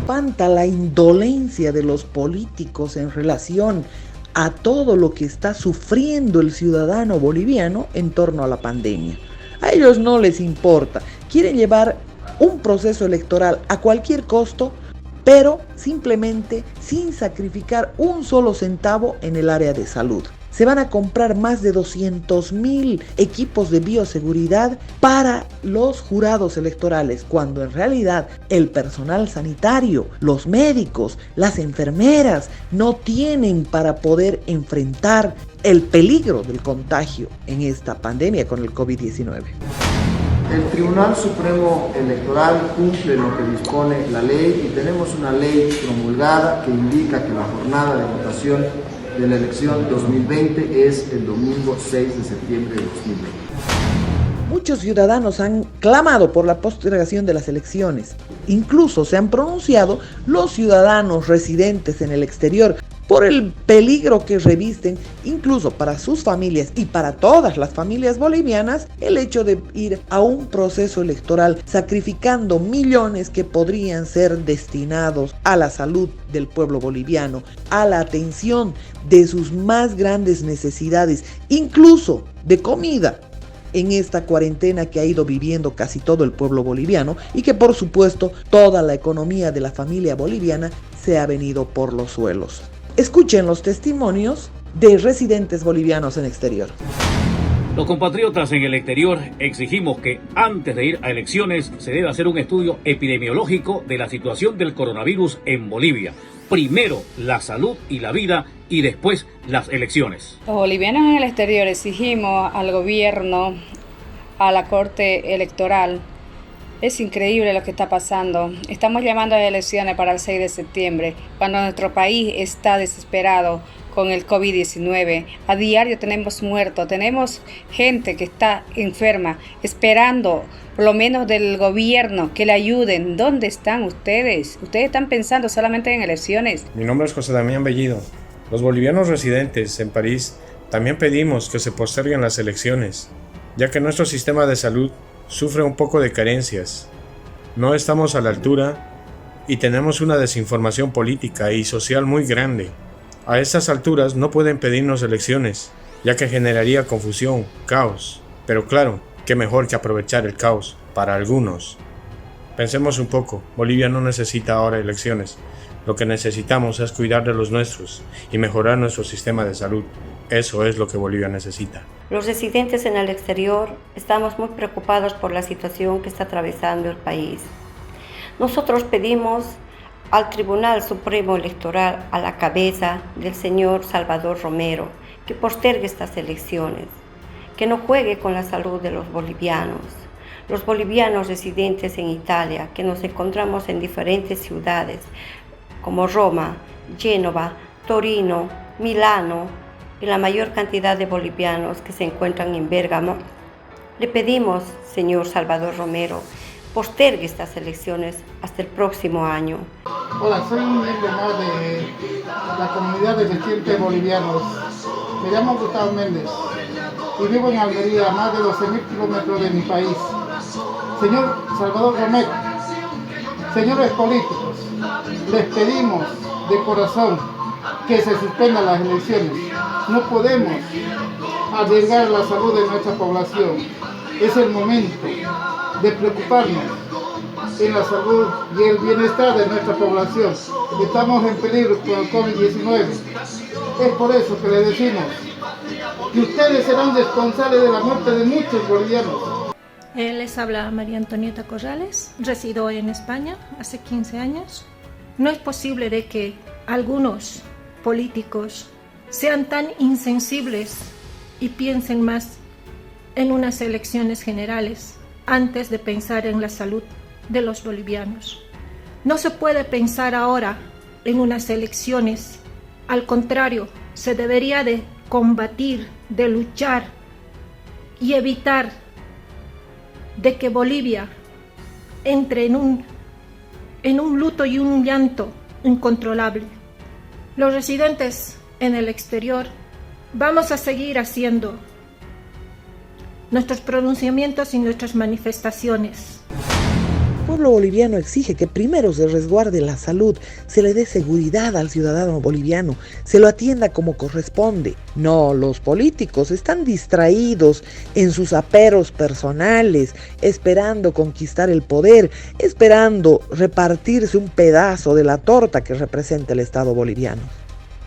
espanta la indolencia de los políticos en relación a todo lo que está sufriendo el ciudadano boliviano en torno a la pandemia. A ellos no les importa, quieren llevar un proceso electoral a cualquier costo, pero simplemente sin sacrificar un solo centavo en el área de salud. Se van a comprar más de 200.000 equipos de bioseguridad para los jurados electorales, cuando en realidad el personal sanitario, los médicos, las enfermeras no tienen para poder enfrentar el peligro del contagio en esta pandemia con el COVID-19. El Tribunal Supremo Electoral cumple lo que dispone la ley y tenemos una ley promulgada que indica que la jornada de votación de la elección 2020 es el domingo 6 de septiembre de 2020. Muchos ciudadanos han clamado por la postergación de las elecciones. Incluso se han pronunciado los ciudadanos residentes en el exterior por el peligro que revisten, incluso para sus familias y para todas las familias bolivianas, el hecho de ir a un proceso electoral sacrificando millones que podrían ser destinados a la salud del pueblo boliviano, a la atención de sus más grandes necesidades, incluso de comida, en esta cuarentena que ha ido viviendo casi todo el pueblo boliviano y que por supuesto toda la economía de la familia boliviana se ha venido por los suelos. Escuchen los testimonios de residentes bolivianos en exterior. Los compatriotas en el exterior exigimos que antes de ir a elecciones se debe hacer un estudio epidemiológico de la situación del coronavirus en Bolivia. Primero la salud y la vida y después las elecciones. Los bolivianos en el exterior exigimos al gobierno, a la Corte Electoral. Es increíble lo que está pasando. Estamos llamando a elecciones para el 6 de septiembre, cuando nuestro país está desesperado con el COVID-19. A diario tenemos muertos, tenemos gente que está enferma, esperando por lo menos del gobierno que le ayuden. ¿Dónde están ustedes? Ustedes están pensando solamente en elecciones. Mi nombre es José Damián Bellido. Los bolivianos residentes en París también pedimos que se posterguen las elecciones, ya que nuestro sistema de salud sufre un poco de carencias. No estamos a la altura y tenemos una desinformación política y social muy grande. A estas alturas no pueden pedirnos elecciones, ya que generaría confusión, caos. Pero claro, qué mejor que aprovechar el caos para algunos. Pensemos un poco, Bolivia no necesita ahora elecciones. Lo que necesitamos es cuidar de los nuestros y mejorar nuestro sistema de salud. Eso es lo que Bolivia necesita. Los residentes en el exterior estamos muy preocupados por la situación que está atravesando el país. Nosotros pedimos al Tribunal Supremo Electoral, a la cabeza del señor Salvador Romero, que postergue estas elecciones, que no juegue con la salud de los bolivianos. Los bolivianos residentes en Italia, que nos encontramos en diferentes ciudades, como Roma, Génova, Torino, Milano, y la mayor cantidad de bolivianos que se encuentran en Bérgamo, le pedimos, señor Salvador Romero, postergue estas elecciones hasta el próximo año. Hola, soy un miembro más de la comunidad de residentes bolivianos. Me llamo Gustavo Méndez y vivo en Almería, a más de 12.000 kilómetros de mi país. Señor Salvador Romero, señores políticos, les pedimos de corazón que se suspendan las elecciones. No podemos arriesgar la salud de nuestra población. Es el momento de preocuparnos en la salud y el bienestar de nuestra población. Estamos en peligro con el COVID-19. Es por eso que les decimos que ustedes serán responsables de la muerte de muchos bolivianos. Les habla María Antonieta Corrales, resido en España hace 15 años. No es posible de que algunos políticos sean tan insensibles y piensen más en unas elecciones generales antes de pensar en la salud de los bolivianos. No se puede pensar ahora en unas elecciones, al contrario, se debería de combatir, de luchar y evitar de que Bolivia entre en un luto y un llanto incontrolable. Los residentes en el exterior vamos a seguir haciendo nuestros pronunciamientos y nuestras manifestaciones. pueblo boliviano exige que primero se resguarde la salud, se le dé seguridad al ciudadano boliviano, se lo atienda como corresponde. No, los políticos están distraídos en sus aperos personales, esperando conquistar el poder, esperando repartirse un pedazo de la torta que representa el Estado boliviano.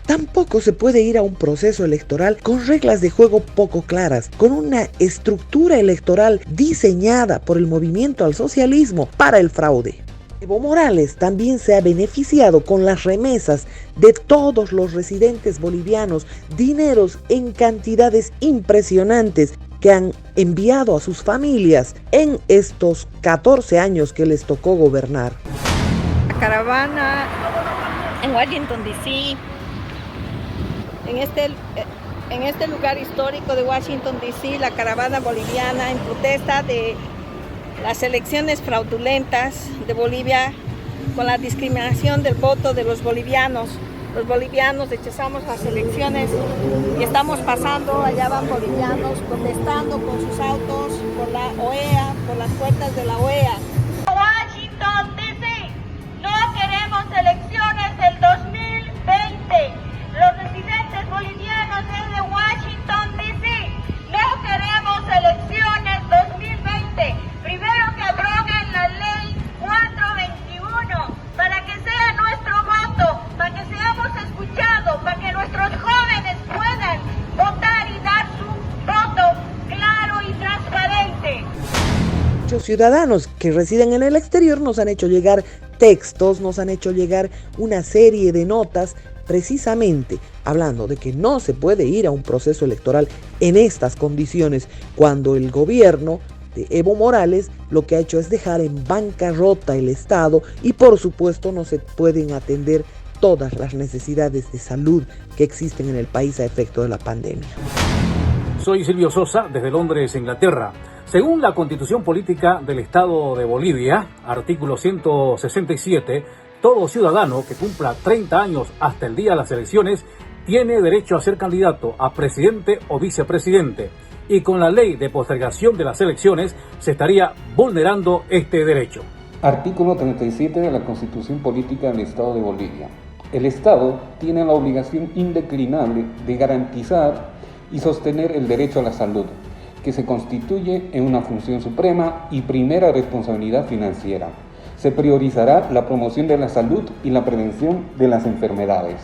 Tampoco se puede ir a un proceso electoral con reglas de juego poco claras, con una estructura electoral diseñada por el movimiento al socialismo para el fraude. Evo Morales también se ha beneficiado con las remesas de todos los residentes bolivianos, dineros en cantidades impresionantes que han enviado a sus familias en estos 14 años que les tocó gobernar. La caravana en Washington, D.C., en este lugar histórico de Washington, D.C., la caravana boliviana en protesta de las elecciones fraudulentas de Bolivia con la discriminación del voto de los bolivianos. Los bolivianos rechazamos las elecciones y estamos pasando, allá van bolivianos protestando con sus autos por la OEA, por las puertas de la OEA. Washington, D.C., no queremos elecciones del 2020. Los residentes bolivianos de Washington, D.C., no queremos elecciones 2020. Primero que abroguen la ley 421 para que sea nuestro voto, para que seamos escuchados, para que nuestros jóvenes puedan votar y dar su voto claro y transparente. Muchos ciudadanos que residen en el exterior nos han hecho llegar textos, nos han hecho llegar una serie de notas precisamente hablando de que no se puede ir a un proceso electoral en estas condiciones cuando el gobierno de Evo Morales lo que ha hecho es dejar en bancarrota el Estado y por supuesto no se pueden atender todas las necesidades de salud que existen en el país a efecto de la pandemia. Soy Silvio Sosa, desde Londres, Inglaterra. Según la Constitución Política del Estado de Bolivia, artículo 167, todo ciudadano que cumpla 30 años hasta el día de las elecciones tiene derecho a ser candidato a presidente o vicepresidente. Y con la ley de postergación de las elecciones se estaría vulnerando este derecho. Artículo 37 de la Constitución Política del Estado de Bolivia. El Estado tiene la obligación indeclinable de garantizar y sostener el derecho a la salud, que se constituye en una función suprema y primera responsabilidad financiera. Se priorizará la promoción de la salud y la prevención de las enfermedades.